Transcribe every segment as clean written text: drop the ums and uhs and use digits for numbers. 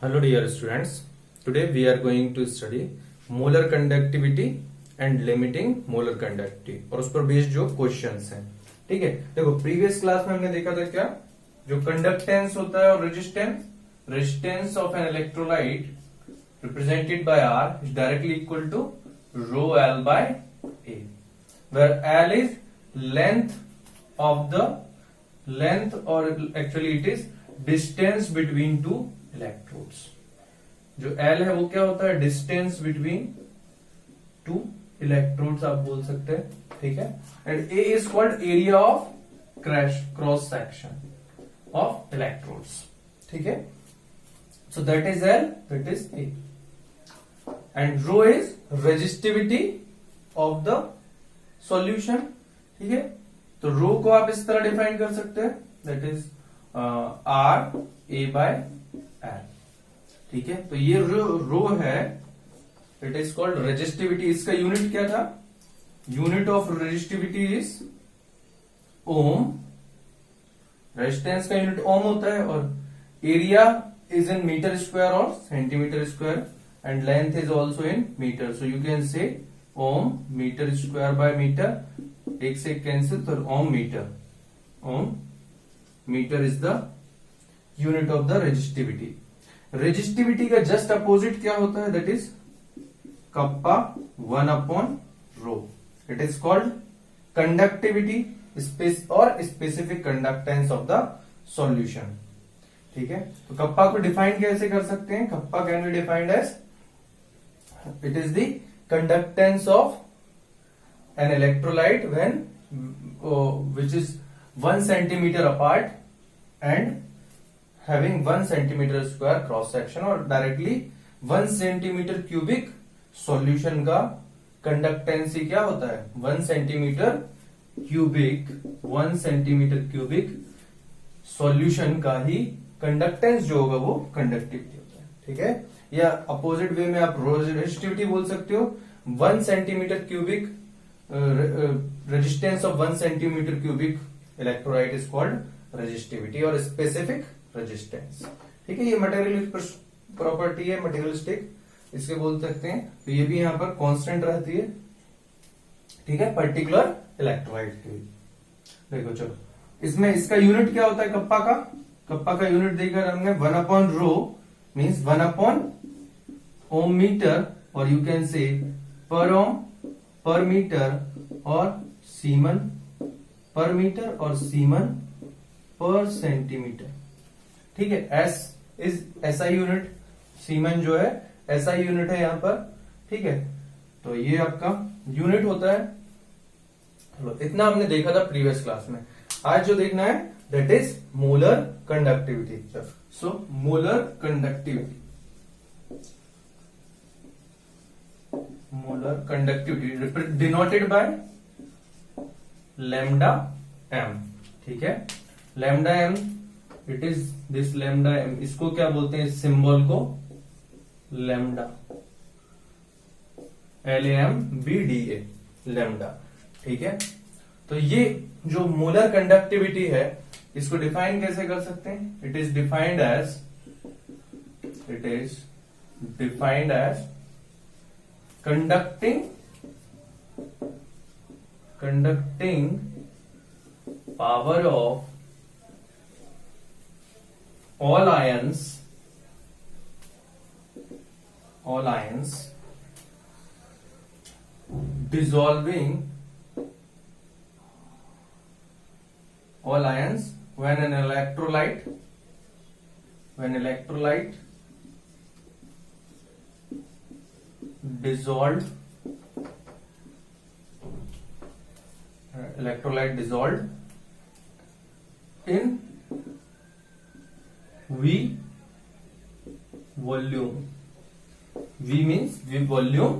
Hello dear students, today we are going to study molar conductivity and limiting molar conductivity और उस पर based जो questions हैं। ठीक है, देखो प्रीवियस क्लास में हमने देखा था क्या, जो कंडक्टेंस होता है और resistance of an electrolyte represented by R is directly equal to rho L by A, where L is length और actually it is distance between two electrodes. जो L है वो क्या होता है, डिस्टेंस बिटवीन टू इलेक्ट्रोड्स आप बोल सकते हैं। ठीक है, and A is called area of cross section of electrodes. ठीक है, so that is L, that is A, and rho is resistivity of the solution. ठीक है, तो रो को आप इस तरह डिफाइन कर सकते हैं, that is R A by L। ठीक है, तो ये रो है, इट इज कॉल्ड रेजिस्टिविटी। इसका यूनिट क्या था, unit of resistivity is ohm, resistance का यूनिट ओम होता है, और area is in metre square और centimetre square, and length is also in metre. So you can say ohm metre square by metre, एक से cancel, तो ohm metre is the unit of the resistivity. Resistivity का just opposite क्या होता है, that is kappa 1 upon rho. It is called conductivity और specific conductance of the solution. ठीक है, तो कप्पा को डिफाइन कैसे कर सकते हैं, kappa can be defined as it is the conductance of an electrolyte when which is 1 centimetre apart and having 1 centimeter square cross section, और डायरेक्टली 1 सेंटीमीटर क्यूबिक सॉल्यूशन का कंडक्टेंसी क्या होता है, 1 सेंटीमीटर क्यूबिक सॉल्यूशन का ही conductance जो होगा वो conductivity होता है। ठीक है, या अपोजिट वे में आप रेजिस्टिविटी बोल सकते हो, 1 centimetre cubic resistance of 1 centimetre cubic electrolyte is called resistivity और स्पेसिफिक रेजिस्टेंस। ठीक है, ये मटेरियलिस्टिक प्रॉपर्टी है, मटेरियलिस्टिक इसके बोल सकते हैं। तो ये भी यहां पर कांस्टेंट रहती है। ठीक है, पर्टिकुलर इलेक्ट्रोलाइट की। देखो चलो, इसमें इसका यूनिट क्या होता है कप्पा का यूनिट देखकर हमने 1 अपॉन रो मीन्स 1 अपॉन ओम मीटर, और यू कैन से पर ओम पर मीटर और सीमन पर मीटर और सीमन पर सेंटीमीटर। ठीक है, S is SI unit, semen जो है एसआई यूनिट है यहां पर। ठीक है, तो ये आपका यूनिट होता है। चलो, इतना हमने देखा था प्रीवियस क्लास में। आज जो देखना है that is molar conductivity. So molar conductivity denoted by lambda M. ठीक है, lambda M, it is this lambda M, इसको क्या बोलते हैं, सिंबल को लैम्डा, LAMBDA, लैम्डा। ठीक है, तो ये जो मोलर कंडक्टिविटी है इसको डिफाइन कैसे कर सकते हैं, it is defined as conducting power of all ions dissolving when an electrolyte dissolved in V volume. V means V volume,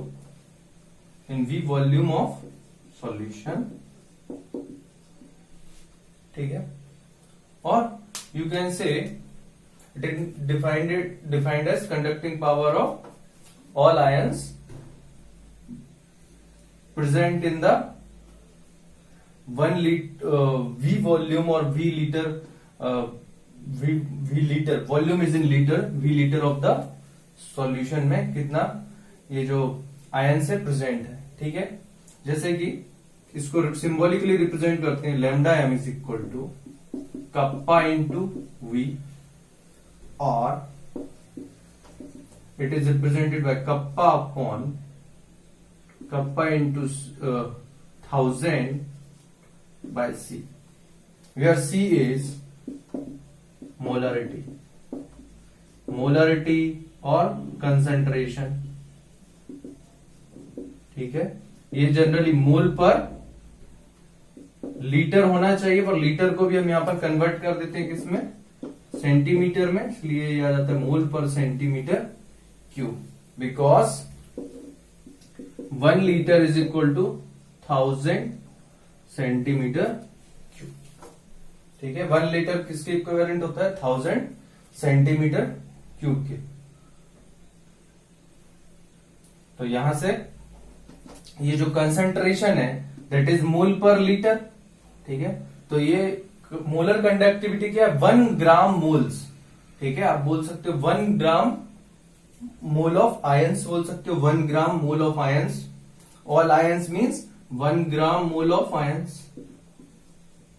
in V volume of solution. ठीक है, और you can say it is defined as conducting power of all ions present in the 1 liter V volume or V liter V litre, volume is in litre, V litre of the solution में कितना ये जो ion से present है। ठीक है, जैसे कि इसको सिंबॉलिकली रिप्रेजेंट करते हैं, lambda M is equal to kappa into V, और it is represented by kappa upon kappa into 1000 by C, where C is molarity, molarity और concentration। ठीक है, ये जनरली मोल पर लीटर होना चाहिए, पर लीटर को भी हम यहां पर कन्वर्ट कर देते हैं किसमें, सेंटीमीटर में, इसलिए ये आ जाता है mole per centimetre cube, because 1 litre is equal to 1000 centimetre cube. ठीक है, 1 लीटर किसके इक्विवेलेंट होता है, 1000 सेंटीमीटर क्यूब के। तो यहां से ये जो कंसंट्रेशन है that is mole per litre. ठीक है, तो ये मोलर कंडक्टिविटी क्या है, 1 ग्राम मोल्स। ठीक है, आप बोल सकते हो 1 ग्राम मोल ऑफ आयंस, बोल सकते हो 1 gram mole of ions. All ions means 1 gram mole of ions,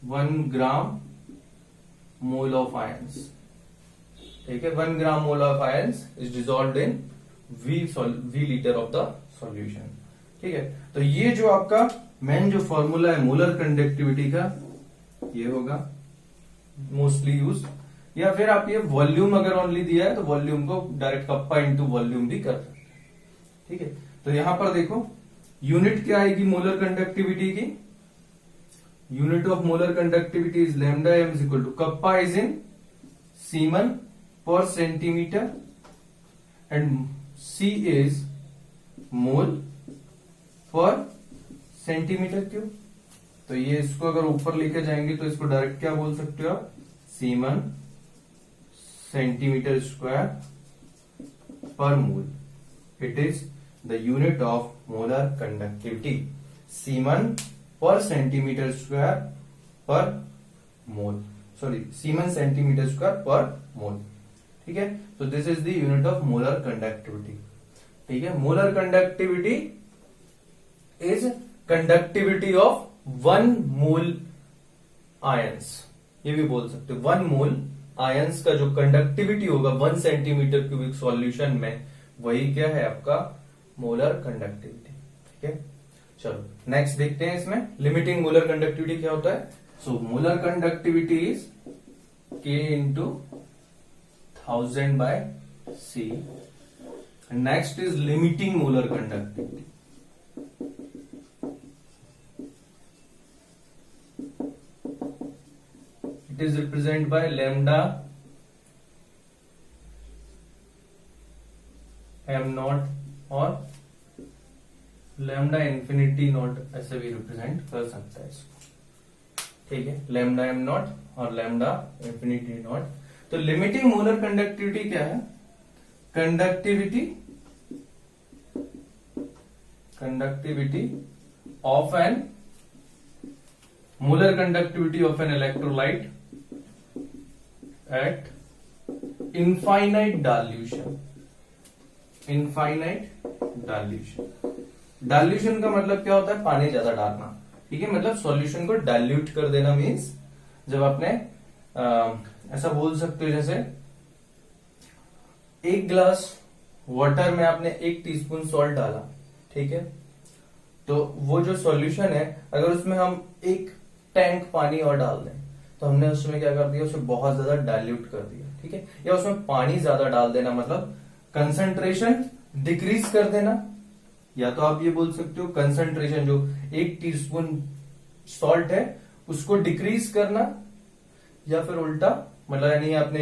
1 gram mole of ions. ठीक है, 1 gram mole of ions is dissolved in V litre of the solution. ठीक है, तो ये जो आपका मेन जो फॉर्मूला है मोलर कंडक्टिविटी का, ये होगा मोस्टली यूज, या फिर आप ये वॉल्यूम अगर ओनली दिया है तो वॉल्यूम को डायरेक्ट कप्पा इंटू वॉल्यूम भी कर सकते हैं। ठीक है, तो यहां पर देखो यूनिट क्या आएगी मोलर कंडक्टिविटी की, unit of molar conductivity is lambda M is equal to kappa is in siemens per centimetre and C is mole per centimetre cube. तो ये इसको अगर ऊपर लेके जाएंगे तो इसको डायरेक्ट क्या बोल सकते हो आप, semen centimetre square per mole. It is the unit of molar conductivity, Siemens per centimeter square per mole, sorry Siemens centimeter square per mole। ठीक है, so this is the unit of molar conductivity। ठीक है, molar conductivity is conductivity of 1 mole ions, ये भी बोल सकते हो 1 mole ions का जो कंडक्टिविटी होगा 1 सेंटीमीटर क्यूबिक सॉल्यूशन में, वही क्या है आपका मोलर कंडक्टिविटी। ठीक है, चलो नेक्स्ट देखते हैं इसमें लिमिटिंग मोलर कंडक्टिविटी क्या होता है। So molar conductivity is K into 1000 by C। Next is limiting molar conductivity. It is represent by lambda M nought और लैम्डा इंफिनिटी नॉट, ऐसे भी रिप्रेजेंट कर सकता है इसको। ठीक है, लैम्डा एम नॉट और लैम्डा इंफिनिटी नॉट। तो लिमिटिंग मोलर कंडक्टिविटी क्या है, conductivity of an molar conductivity of an electrolyte at infinite dilution. Infinite dilution का मतलब क्या होता है, पानी ज्यादा डालना। ठीक है, मतलब सॉल्यूशन को डाइल्यूट कर देना मीन्स जब आपने ऐसा बोल सकते हो जैसे 1 ग्लास वाटर में आपने 1 टीस्पून सॉल्ट डाला। ठीक है, तो वो जो सॉल्यूशन है अगर उसमें हम 1 टैंक पानी और डाल दें तो हमने उसमें क्या कर दिया, उसे बहुत ज्यादा डाइल्यूट कर दिया। ठीक है, या उसमें पानी ज्यादा डाल देना मतलब कंसंट्रेशन डिक्रीज कर देना, या तो आप ये बोल सकते हो कंसंट्रेशन जो 1 टीस्पून सॉल्ट है उसको डिक्रीज करना, या फिर उल्टा मतलब यानी आपने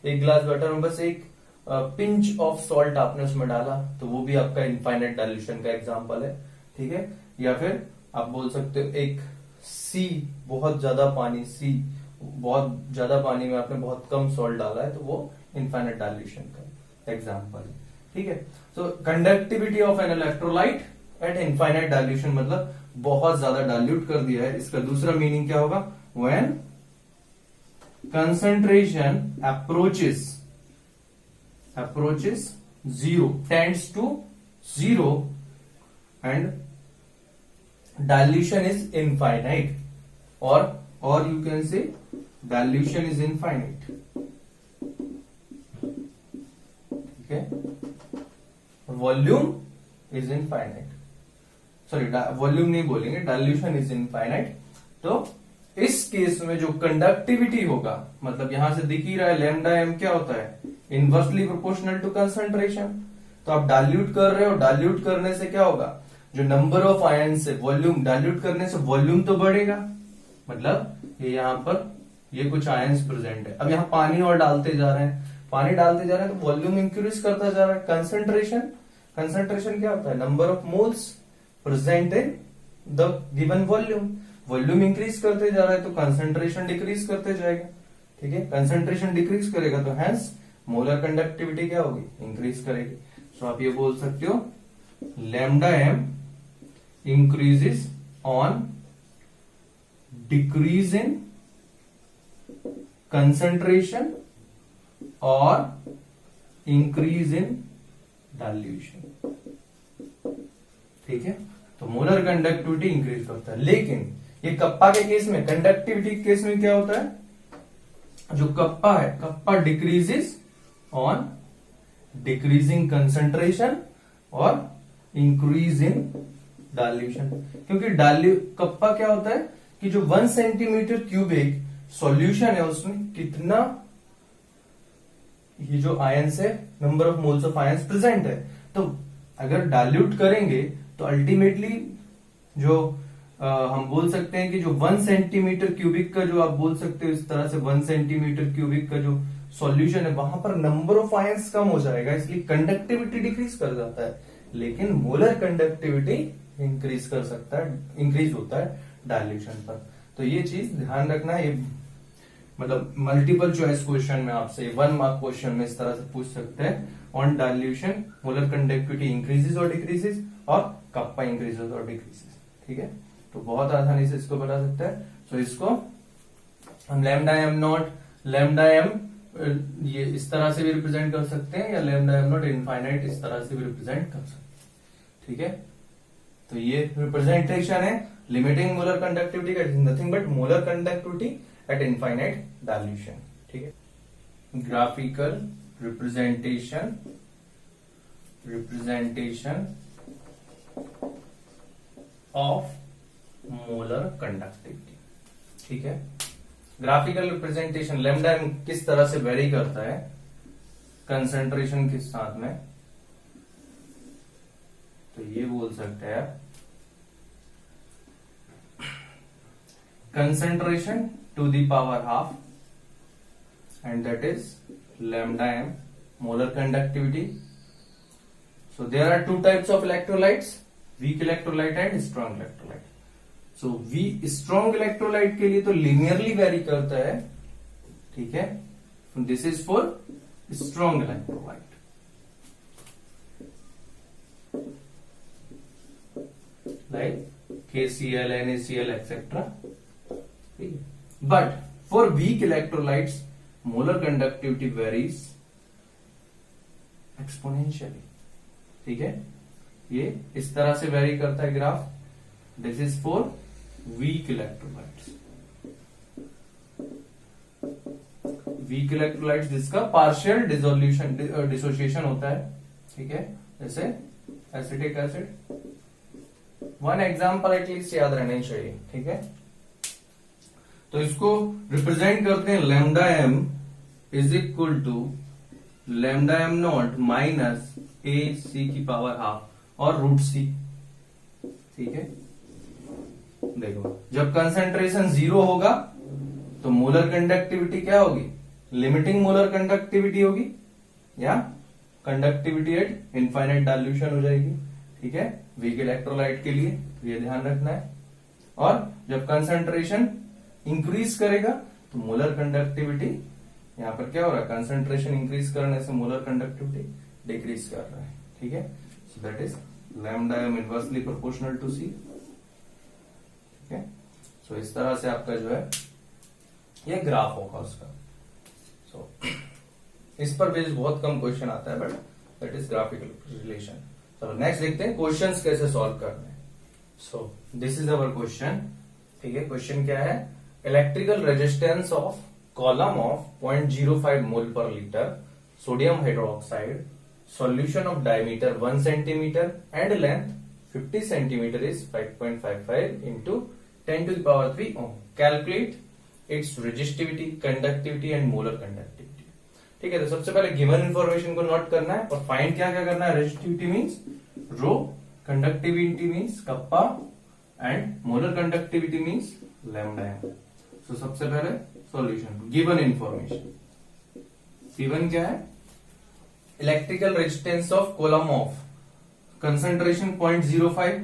एक ग्लास वाटर में बस 1 पिंच ऑफ सॉल्ट आपने उसमें डाला तो वो भी आपका इनफाइनाइट डाइल्यूशन का एग्जांपल है। ठीक है, या फिर आप बोल सकते हो एक सी बहुत ज्यादा पानी, सी बहुत ज्यादा पानी में आपने बहुत कम सॉल्ट डाला है तो वो इनफाइनाइट डाइल्यूशन का एग्जांपल है। ठीक है, तो conductivity of an electrolyte at infinite dilution मतलब बहुत ज्यादा डाइल्यूट कर दिया है। इसका दूसरा मीनिंग क्या होगा, when concentration approaches zero, tends to zero, and dilution is infinite, or you can say dilution is infinite. Okay, volume is infinite, sorry volume नहीं बोलेंगे, डाइल्यूशन इज इनफाइनाइट। तो इस केस में जो कंडक्टिविटी होगा, मतलब यहां से दिख ही रहा है लैम्डा एम क्या होता है, इनवर्सली प्रोपोर्शनल टू कंसंट्रेशन। तो आप डाइल्यूट कर रहे हो, डाइल्यूट करने से क्या होगा, जो नंबर ऑफ आयन से वॉल्यूम, डाइल्यूट करने से वॉल्यूम तो बढ़ेगा, मतलब ये यहां पर ये कुछ आयंस प्रेजेंट है। अब यहाँ पानी और डालते जा रहे हैं, पानी डालते जा रहे हैं तो वॉल्यूम इंक्रीज करता जा रहा है। कंसंट्रेशन क्या होता है, number of moles present in the given volume. Volume increase करते जा रहा है तो कंसंट्रेशन डिक्रीज करते जाएगा। ठीक है, कंसंट्रेशन डिक्रीज करेगा तो हैंस मोलर कंडक्टिविटी क्या होगी, इंक्रीज करेगी। सो आप ये बोल सकते हो lambda M increases on decrease in concentration और इंक्रीज इन डाइल्यूशन। ठीक है, तो मोलर कंडक्टिविटी इंक्रीज करता है। लेकिन ये कप्पा के केस में, कंडक्टिविटी के केस में क्या होता है, जो कप्पा है, kappa decreases on decreasing concentration और इंक्रीज इन डाइल्यूशन। क्योंकि कप्पा क्या होता है कि जो 1 सेंटीमीटर क्यूबिक सॉल्यूशन है उसमें कितना ये जो आयंस है, number of moles of ions present है। तो अगर डाइल्यूट करेंगे तो अल्टीमेटली जो हम बोल सकते हैं कि जो 1 सेंटीमीटर क्यूबिक का जो आप बोल सकते हो इस तरह से 1 सेंटीमीटर क्यूबिक का जो सॉल्यूशन है वहां पर नंबर ऑफ आयंस कम हो जाएगा, इसलिए कंडक्टिविटी डिक्रीज कर जाता है। लेकिन मोलर कंडक्टिविटी इंक्रीज कर सकता है, इंक्रीज होता है डाइल्यूशन पर। तो ये चीज ध्यान रखना है। ये मतलब मल्टीपल चॉइस क्वेश्चन में आपसे 1 मार्क क्वेश्चन में इस तरह से पूछ सकते हैं, on dilution molar conductivity increases और डिक्रीजेस और कप्पा इंक्रीजेस और डिक्रीजेस। ठीक है, तो बहुत आसानी से इसको बता सकते हैं। सो इसको हम lambda M nought, lambda M ये इस तरह से भी रिप्रेजेंट कर सकते हैं, या लैम्डा एम नॉट इनफाइनाइट इस तरह से भी रिप्रेजेंट कर सकते हैं। ठीक है, तो ये रिप्रेजेंटेशन है लिमिटिंग मोलर कंडक्टिविटी का, nothing but molar conductivity eight infinite dilution. ठीक है, graphical representation of molar conductivity. ठीक है, ग्राफिकल रिप्रेजेंटेशन, लैम्डा किस तरह से वेरी करता है कंसंट्रेशन के साथ में, तो ये बोल सकते हैं concentration to the power half, and that is lambda m, molar conductivity. So there are two types of electrolytes, weak electrolyte and strong electrolyte. So strong electrolyte के लिए तो linearly vary करता है, ठीक है, so this is for strong electrolyte. Like KCl, NaCl, etc. But for weak electrolytes, molar conductivity varies exponentially. ठीक है, ये इस तरह से वेरी करता है graph. This is for weak electrolytes. Weak electrolytes जिसका पार्शियल डिसोल्यूशन डिसोसिएशन होता है, ठीक है, जैसे एसिटिक एसिड। 1 एग्जाम्पल एटलीस्ट याद रहना ही चाहिए। ठीक है, तो इसको रिप्रेजेंट करते हैं lambda M is equal to lambda M not minus A C की पावर हाफ और रूट सी। ठीक है, देखो जब कंसंट्रेशन 0 होगा तो मोलर कंडक्टिविटी क्या होगी, लिमिटिंग मोलर कंडक्टिविटी होगी, या कंडक्टिविटी एट इनफाइनाइट डाइल्यूशन हो जाएगी। ठीक है, वीक इलेक्ट्रोलाइट के लिए ये ध्यान रखना है। और जब कंसंट्रेशन इंक्रीज करेगा तो मोलर कंडक्टिविटी, यहां पर क्या हो रहा है, कंसंट्रेशन इंक्रीज करने से मोलर कंडक्टिविटी डिक्रीज कर रहा है। ठीक है, so that is lambda M inversely proportional to C. ठीक है, सो इस तरह से आपका जो है ये ग्राफ होगा उसका। सो इस पर बेस्ड बहुत कम क्वेश्चन आता है, but that is graphical relation. चलो नेक्स्ट देखते हैं क्वेश्चंस कैसे सॉल्व करने हैं। So this is our question. ठीक है, क्वेश्चन क्या है? Electrical resistance of column of 0.05 mole per litre sodium hydroxide solution of diameter 1 centimetre and length 50 centimetre is 5.55 into 10 to the power 3 ohm. Calculate its resistivity, conductivity and molar conductivity. ठीक है, तो सबसे पहले given information को note करना है और find क्या क्या करना है। Resistivity means rho, conductivity means kappa and molar conductivity means lambda. So सबसे पहले सॉल्यूशन, गिवन इंफॉर्मेशन। गिवन क्या है? Electrical resistance of column of concentration 0.05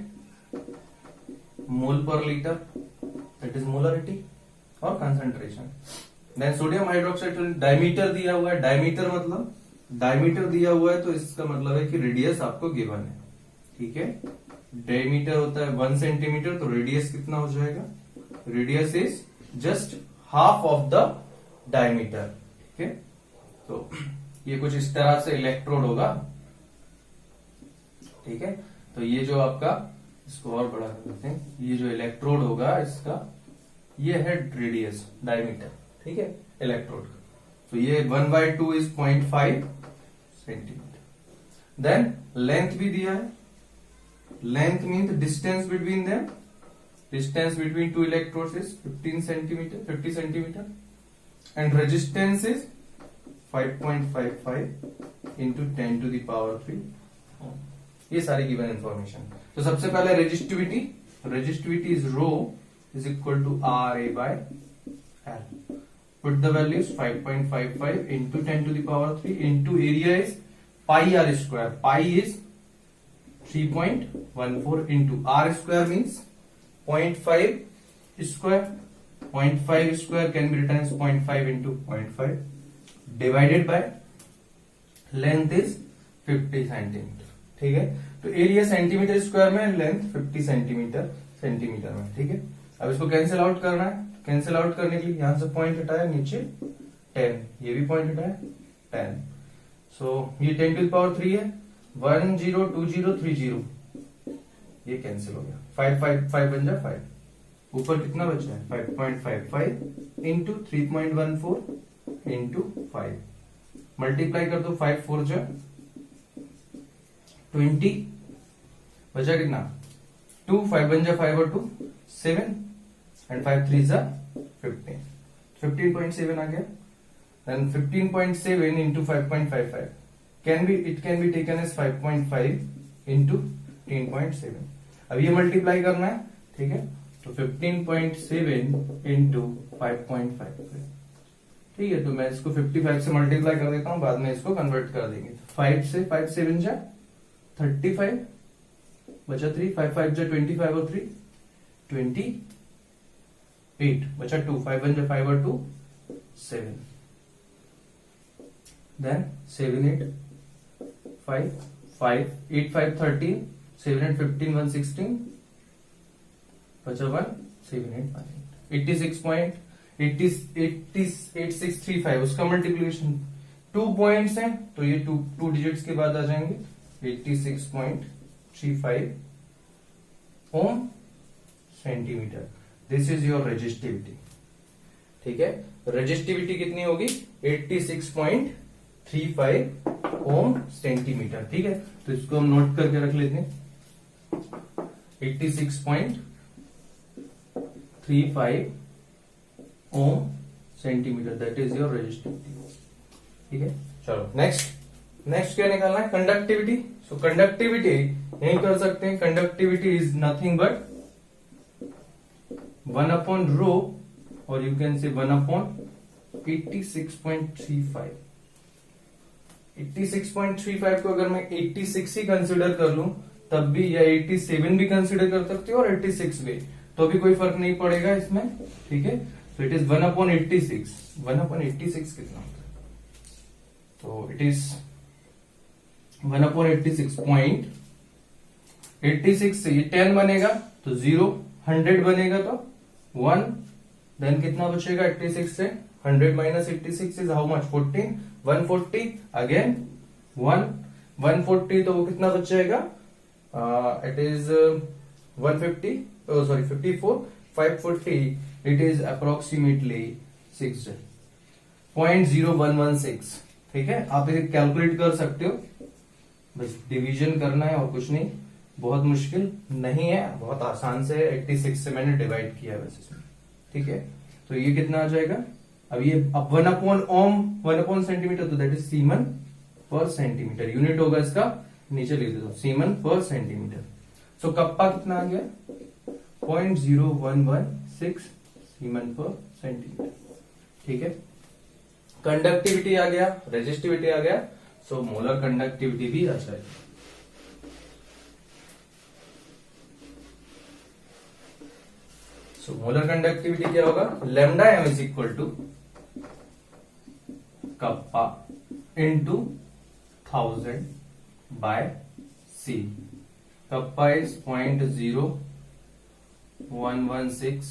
mole per litre, that is molarity और concentration. Then sodium hydroxide diameter दिया हुआ है। Diameter मतलब diameter दिया हुआ है तो इसका मतलब है कि रेडियस आपको गिवन है। ठीक है, डायमीटर होता है 1 सेंटीमीटर, तो रेडियस कितना हो जाएगा? Radius is just half of the diameter. ठीक है, तो ये कुछ इस तरह से इलेक्ट्रोड होगा। ठीक है, तो ये जो आपका, इसको और बड़ा कर देते हैं, ये जो इलेक्ट्रोड होगा इसका, ये है रेडियस, डायमीटर। ठीक है, इलेक्ट्रोड का। तो ये 1/2 इज 0.5 सेंटीमीटर। देन लेंथ भी दिया है। Length means distance between them. Distance between two electrodes is 50 centimetre and resistance is 5.55 into 10 to the power 3 ohm. ये सारी गिवन इंफॉर्मेशन। तो सबसे पहले resistivity, resistivity is rho is equal to RA by L. Put the values 5.55 into 10 to the power 3 into area is pi r square. Pi is 3.14 into r square means 0.5 square. 0.5 square can be written as 0.5 into 0.5 divided by length is 50 centimetre. ठीक है, तो area centimetre square में, length 50 centimetre में। ठीक है, अब इसको cancel out करना है। कैंसिल आउट करने के लिए यहां से पॉइंट हटाया, नीचे 10, ये भी पॉइंट हटाया 10। सो ये 10 to the power 3 है, 1 0 2 0 3 0, ये कैंसिल हो गया। 5 बन जाए 5, ऊपर कितना बचा है? 5.55 इंटू 3.14 इंटू 5, मल्टीप्लाई कर दो। 5 4 जा 20, बचा कितना? 2, 5 बन जा 5 और 2 7 एंड 5 3 जा 15, 15.7 आ गया। Then 15.7 into 5.55 can be taken as 5.5 into 10.7। अब ये मल्टीप्लाई करना है। ठीक है, तो 15.7 इंटू 5.55। ठीक है, तो मैं इसको 55 से मल्टीप्लाई कर देता हूं, बाद में इसको कन्वर्ट कर देंगे। 5 से 5 7 जा 35, बचा 3, 5 5 जा 25 और 3 28, बचा 2, 5 1 जा 5 और 2 7, देन 7 8 5 5 8 5 13, 7 8 15 1 16, बचा 1 7 8 5 86.8635 उसका मल्टीप्लीकेशन 2 पॉइंट्स हैं तो ये 2 डिजिट्स के बाद आ जाएंगे। 86.35 ohm centimetre. This is your resistivity. ठीक है, रेजिस्टिविटी कितनी होगी? 86.35 ओम सेंटीमीटर। ठीक है, तो इसको हम नोट करके रख लेते हैं। 86.35 ohm centimetre, that is your resistivity. ठीक है, चलो नेक्स्ट क्या निकालना है? कंडक्टिविटी। सो कंडक्टिविटी यही कर सकते हैं। Conductivity is nothing but 1 upon रो, और यू कैन से 1 अपॉन 86.35। 86.35 को अगर मैं 86 ही कंसिडर कर लूं तब भी, या 87 भी कंसिडर कर सकते हो और 86 भी, तो भी कोई फर्क नहीं पड़ेगा इसमें। ठीक है, तो इट इज 1 अपॉन 86। 1 अपॉन 86 कितना होता है? तो इट इज 1 अपॉन 86.86 से ये 10 बनेगा तो 0, 100 बनेगा तो 1, देन कितना बचेगा 86 से 100 minus 86 is how much 14 140 again 140 तो वो कितना बच जाएगा it is 150 sorry 54 540 it is approximately 0.0116 ठीक है। आप इसे कैलकुलेट कर सकते हो, बस डिवीजन करना है और कुछ नहीं, बहुत मुश्किल नहीं है, बहुत आसान से 86 से मैंने डिवाइड किया है वैसे इसमें ठीक है। तो ये कितना आ जाएगा, अब ये अब 1/ओम सेंटीमीटर तो that is semen per centimetre, unit होगा इसका नीचे लिख देता हूं सीमन पर सेंटीमीटर। सो कप्पा कितना आ गया 0.0116 सीमन पर सेंटीमीटर ठीक है। कंडक्टिविटी आ गया, रेजिस्टिविटी आ गया, सो मोलर कंडक्टिविटी भी आ जाएगी। सो मोलर कंडक्टिविटी क्या होगा, lambda M is equal to kappa into 1000 by C. Kappa is 0.0116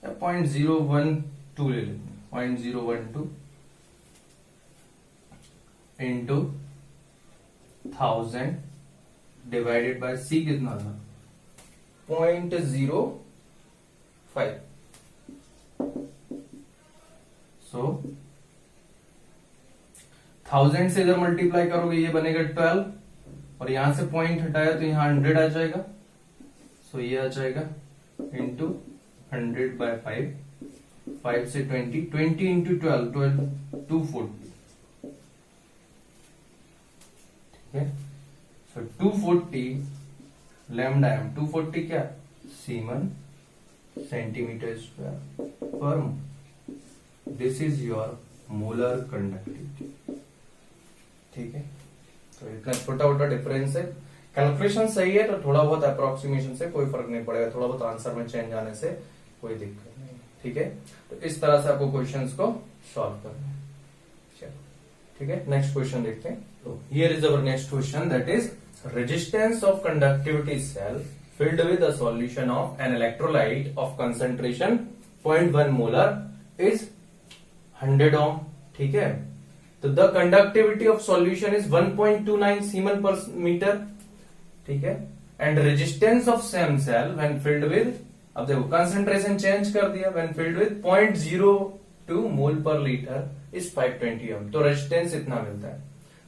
या 0.012 ले लेते हैं, 0.012 इंटू 1000 डिवाइडेड बाय सी कितना था 0.05। सो 1000 से इधर मल्टीप्लाई करोगे ये बनेगा 12 और यहां से पॉइंट हटाया तो यहां 100 आ जाएगा। सो ये आ जाएगा इंटू 100 बाय 5 से 20 इंटू 12 240 ठीक है। सो 240 लैम्डा एम 240 क्या सीमन सेंटीमीटर स्क्वायर पर this is your molar conductivity ठीक है। तो इतना छोटा छोटा डिफरेंस है, कैलकुलेशन सही है तो थोड़ा बहुत अप्रोक्सीमेशन से कोई फर्क नहीं पड़ेगा, थोड़ा बहुत आंसर में चेंज आने से कोई दिक्कत नहीं ठीक है। तो इस तरह से आपको क्वेश्चंस को सॉल्व करना है। चलो ठीक है, नेक्स्ट क्वेश्चन देखते हैं। तो here is our next question that is resistance of conductivity cell filled with a solution of an electrolyte of concentration 0.1 molar is 100 ohm ठीक है। तो the conductivity of solution is 1.29 siemens per metre ठीक है। and resistance of same cell when filled with, अब देखो concentration change कर दिया, when filled with 0.02 mole per litre is 520 ohm, तो रेजिस्टेंस इतना मिलता है।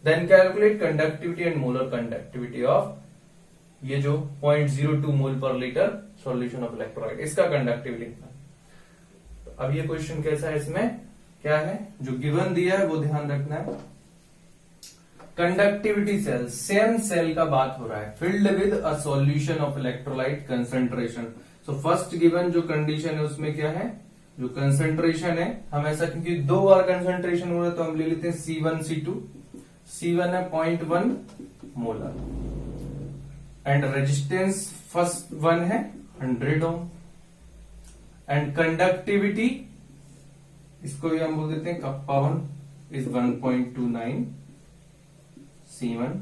then calculate conductivity and molar conductivity of ये जो 0.02 mole per litre solution of electrolyte, इसका कंडक्टिविटी कितना। तो अब ये क्वेश्चन कैसा है, इसमें क्या है जो गिवन दिया है वो ध्यान रखना है। कंडक्टिविटी सेल, सेम सेल का बात हो रहा है, filled with a solution of electrolyte concentration. So first given जो कंडीशन है उसमें क्या है, जो कंसंट्रेशन है, हम ऐसा क्योंकि दो बार कंसंट्रेशन हो रहा है तो हम ले लेते हैं C1 C2। C1 है 0.1 molar and resistance first one है 100 ओम एंड कंडक्टिविटी इसको भी हम बोल देते हैं kappa 1 is 1.29 siemens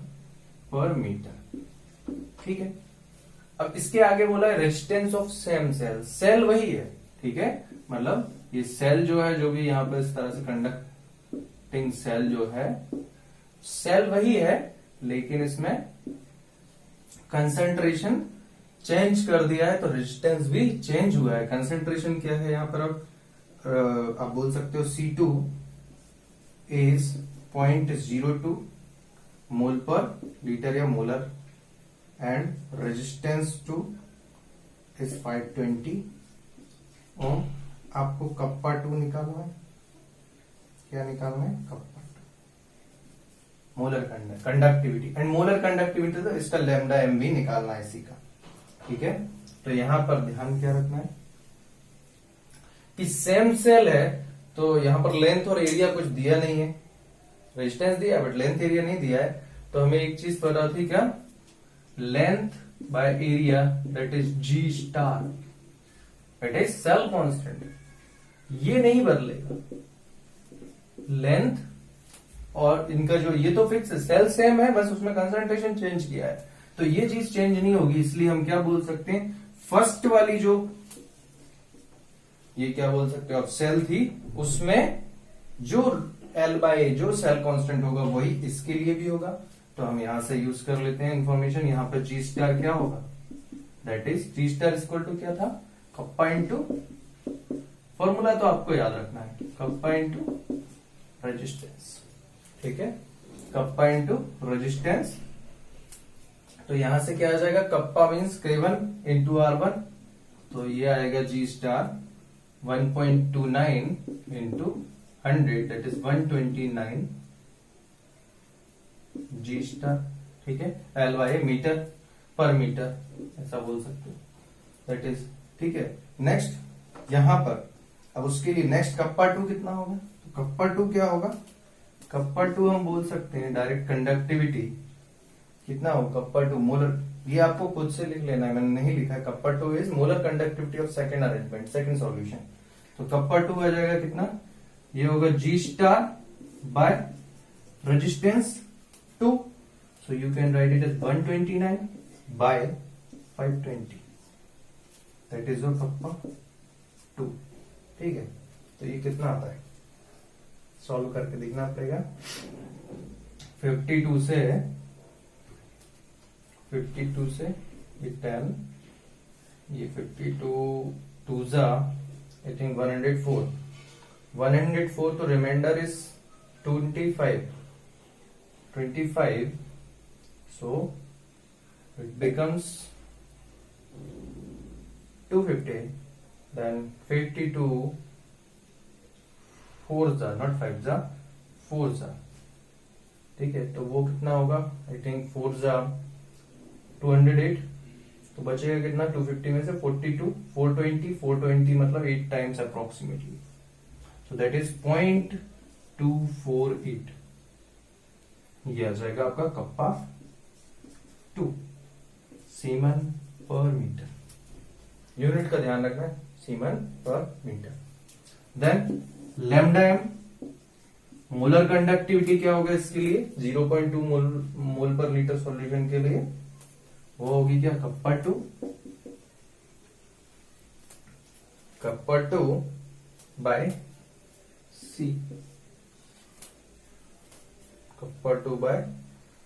per metre ठीक है। अब इसके आगे बोला है resistance of same cell, cell वही है ठीक है, मतलब ये सेल जो है जो भी यहां पर इस तरह से कंडक्टिंग सेल जो है, सेल वही है लेकिन इसमें कंसंट्रेशन चेंज कर दिया है तो रेजिस्टेंस भी चेंज हुआ है। कंसंट्रेशन क्या है यहां पर, अब आप बोल सकते हो C2 is 0.02 mole per litre या molar and resistance two is 520 ओम। आपको कप्पा 2 निकालना है, क्या निकालना है kappa 2 molar conductivity and molar conductivity तो इसका लैम्डा एम भी निकालना है इसी का ठीक है। तो यहां पर ध्यान क्या रखना है कि सेम सेल है तो यहां पर लेंथ और एरिया कुछ दिया नहीं है, रेजिस्टेंस दिया बट लेंथ एरिया नहीं दिया है। तो हमें एक चीज पता थी क्या, length by area that is G star, that is cell constant, ये नहीं बदलेगा। लेंथ और इनका जो ये तो फिक्स है, सेल सेम है बस उसमें कंसंट्रेशन चेंज किया है, तो ये चीज चेंज नहीं होगी। इसलिए हम क्या बोल सकते हैं, फर्स्ट वाली जो ये क्या बोल सकते हो आप, सेल थी, उसमें जो L/A जो सेल कांस्टेंट होगा वही इसके लिए भी होगा। तो हम यहां से यूज कर लेते हैं इंफॉर्मेशन। यहां पर G स्टार क्या होगा, that is G star equal to क्या था, कप्पा इंटू, फॉर्मूला तो आपको याद रखना है, कप्पा इंटू रेजिस्टेंस। ठीक है, कप्पा इंटू रेजिस्टेंस। तो यहां से क्या आ जाएगा, kappa means K1 into R1, तो ये आएगा G star 1.29 into 100 that is 129 G star. ठीक है, L/A मीटर पर मीटर ऐसा बोल सकते हो, दैट इज। ठीक है, नेक्स्ट यहां पर अब उसके लिए नेक्स्ट कप्पा 2 कितना होगा, तो कप्पा 2 क्या होगा, कप्पा 2 हम बोल सकते हैं डायरेक्ट कंडक्टिविटी कितना हो, कप्पा 2 मोलर, ये आपको खुद से लिख लेना है, मैंने नहीं लिखा है। Kappa 2 is molar conductivity of second arrangement, second solution. तो कप्पा 2 आ जाएगा कितना, ये होगा G star by resistance 2, so you can write it as 129 by 520, that is your kappa 2। ठीक है, तो ये कितना आता है, सॉल्व करके देखना पड़ेगा। 52 से ये 10, ये 52 2 जा आई थिंक 104 तो reminder is 25, so it becomes 250, then 52 4 जा, not 5 जा, 4 जा। ठीक है, तो वो कितना होगा, आई थिंक 4 जा 208, तो बचेगा कितना 250 में से 42, 420 मतलब 8 times approximately, so that is 0.248। ये आ जाएगा आपका kappa 2 siemens per metre. Unit का ध्यान रखना है, siemens per metre. Then lambda M, molar conductivity क्या होगा इसके लिए, 0.2 मोल पर लीटर सॉल्यूशन के लिए, वो होगी क्या, kappa 2 bye C, kappa 2 bye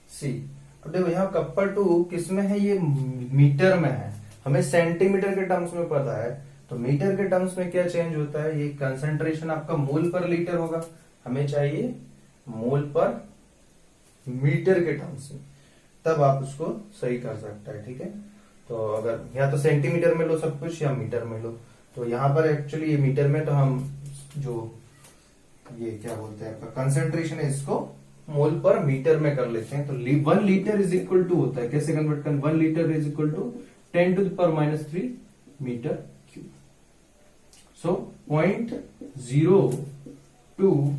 सी। अब देखो यहाँ कप्पा 2 किस में है, ये मीटर में है, हमें सेंटीमीटर के टर्म्स में पता है, तो मीटर के टर्म्स में क्या चेंज होता है, ये कंसंट्रेशन आपका मोल पर लीटर होगा, हमें चाहिए मोल पर मीटर के टर्म्स में, तब आप उसको सही कर सकते हैं। ठीक है, तो अगर या तो सेंटीमीटर में लो सब कुछ या मीटर में लो, तो यहाँ पर एक्चुअली ये मीटर में, तो हम जो ये क्या बोलते हैं आपका कंसंट्रेशन है इसको मोल पर मीटर में कर लेते हैं। तो 1 लीटर इज इक्वल टू होता है, कैसे कन्वर्ट करें, 1 litre is equal to 10⁻³ metre cube. So 0.02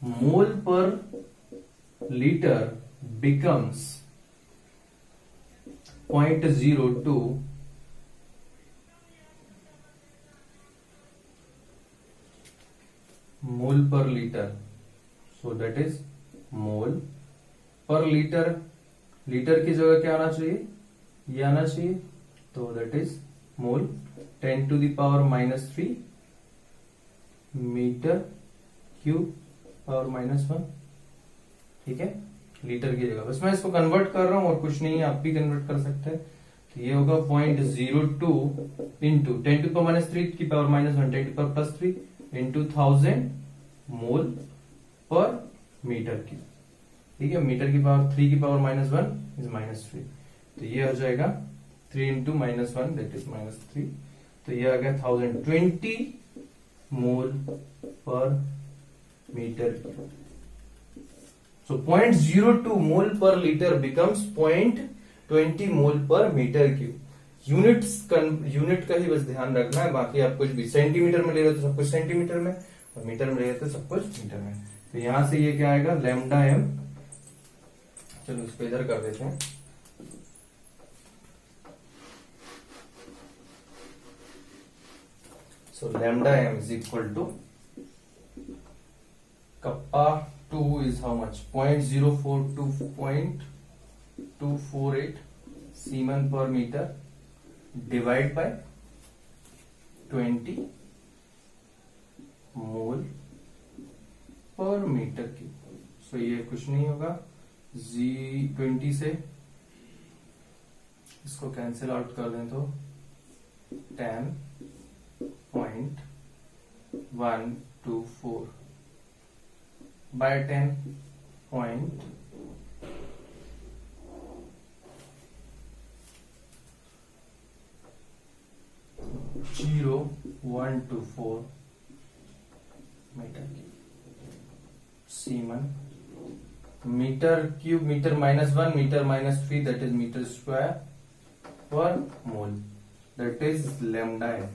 mole per litre becomes 0.02 mole per litre, so that is mole per litre. Litre की जगह क्या आना चाहिए, ये आना चाहिए, तो that is mole 10⁻³ metre cube power -1। ठीक है, लीटर की जगह, बस मैं इसको कन्वर्ट कर रहा हूं और कुछ नहीं है, आप भी कन्वर्ट कर सकते हैं। तो ये होगा 0.02 इंटू 10⁻³ की पावर -1 10⁻+3 इंटू 1000 मोल पर मीटर क्यूब। ठीक है, मीटर की पावर 3 की पावर -1 इज -3, तो ये आ जाएगा 3 इंटू -1 दैट इज -3, तो ये आ गया 1020 मोल per metre cube. So 0.02 mole per litre becomes 0.20 मोल पर मीटर क्यूब। यूनिट का ही बस ध्यान रखना है, बाकी आप कुछ भी सेंटीमीटर में ले रहे हो तो सब कुछ सेंटीमीटर में, और मीटर में ले रहे हो तो सब कुछ मीटर में। तो यहां से ये क्या आएगा, लैम्डा एम, चलो इसको इधर कर देते हैं। So lambda M is equal to kappa 2 is how much, 0.248 siemens per metre divide by 20 mole per metre cube. सो ये कुछ नहीं होगा, G20 से इसको कैंसिल आउट कर दें तो 10.124 by 10.0124 metre cube siemens metre cube, metre -1 metre -3 that is metre square per mole, that is lambda है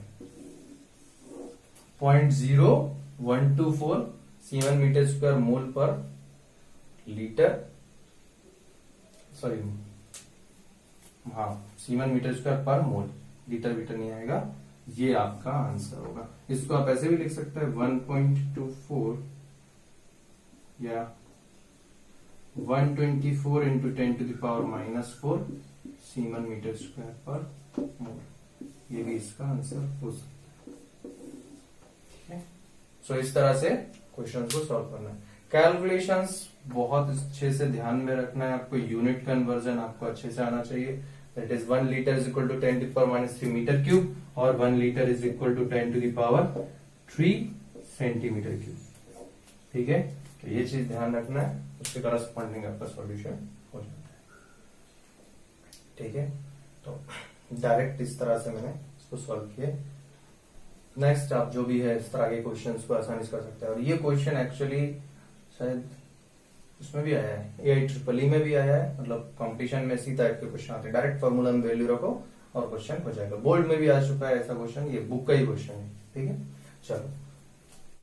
0.0124 semen metre square mole per litre, sorry हाँ सीमन मीटर स्क्वायर पर मोल, litre वीटर नहीं आएगा। ये आपका answer होगा। इसको आप ऐसे भी लिख सकते हैं 1.24 या 124 into 10⁻⁻⁴ semen metre square per मोल, ये भी इसका आंसर हो सकता है। ठीक है, सो इस तरह से क्वेश्चन को सॉल्व करना है। कैलकुलेशंस बहुत अच्छे से ध्यान में रखना है आपको, यूनिट कन्वर्जन आपको अच्छे से आना चाहिए। That is 1 litre is equal to 10⁻³ metre cube और 1 litre is equal to 10⁻³ centimetre cube. ठीक है, तो ये चीज ध्यान रखना है, उसके करस्पॉन्डिंग आपका सॉल्यूशन हो जाता है। ठीक है, तो डायरेक्ट इस तरह से मैंने इसको सॉल्व किया। नेक्स्ट आप जो भी है इस तरह के क्वेश्चंस को आसानी से कर सकते हैं। और ये क्वेश्चन एक्चुअली शायद उसमें भी आया है, AIEEE में भी आया है, मतलब कंपटीशन में इसी टाइप के क्वेश्चन आते हैं। डायरेक्ट फॉर्मूला में वैल्यू रखो और क्वेश्चन हो जाएगा। बोर्ड में भी आ चुका है ऐसा क्वेश्चन, ये बुक का ही क्वेश्चन है। ठीक है, चलो